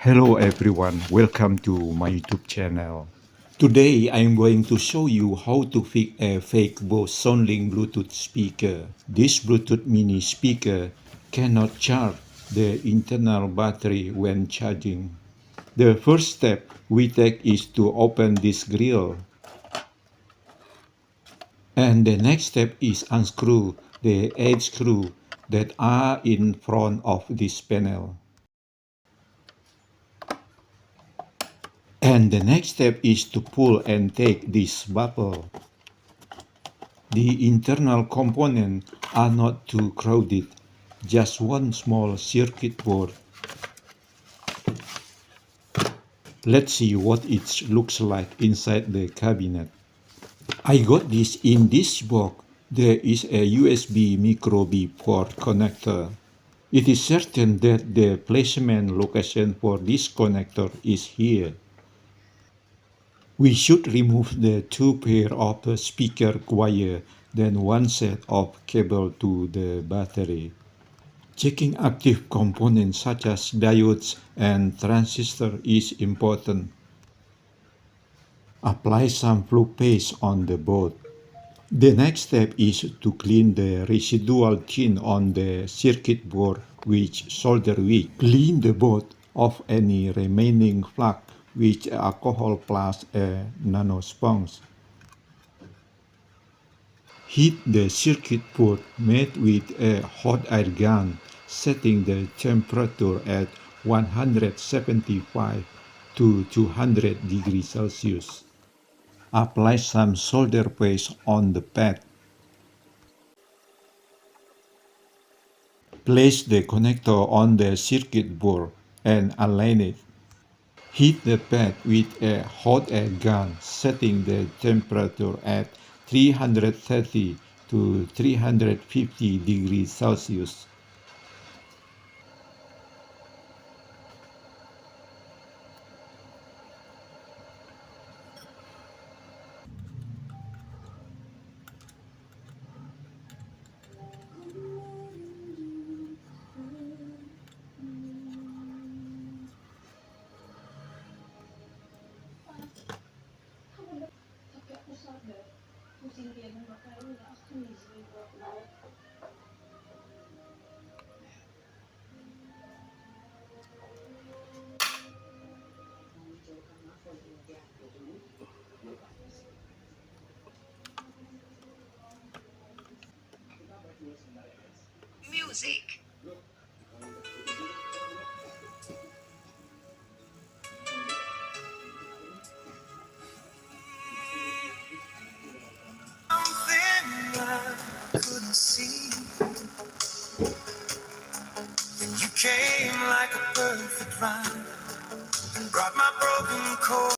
Hello everyone, welcome to my YouTube channel. Today I'm going to show you how to fix a fake Bose sounding Bluetooth speaker. This Bluetooth mini speaker cannot charge the internal battery when charging. The first step we take is to open this grill. And the next step is unscrew the 8 screws that are in front of this panel. And the next step is to pull and take this buckle. The internal components are not too crowded, just one small circuit board. Let's see what it looks like inside the cabinet. I got this in this box. There is a USB micro B port connector. It is certain that the placement location for this connector is here. We should remove the two pair of speaker wire, then one set of cable to the battery. Checking active components such as diodes and transistors is important. Apply some fluid paste on the board. The next step is to clean the residual tin on the circuit board with solder wick. Clean the board of any remaining flux with alcohol plus a nano sponge. Heat the circuit board made with a hot air gun, setting the temperature at 175 to 200 degrees Celsius. Apply some solder paste on the pad. Place the connector on the circuit board and align it. Heat the pad with a hot air gun, setting the temperature at 330 to 350 degrees Celsius. Music. Something I couldn't see. You came like a perfect rhyme and brought my broken chord.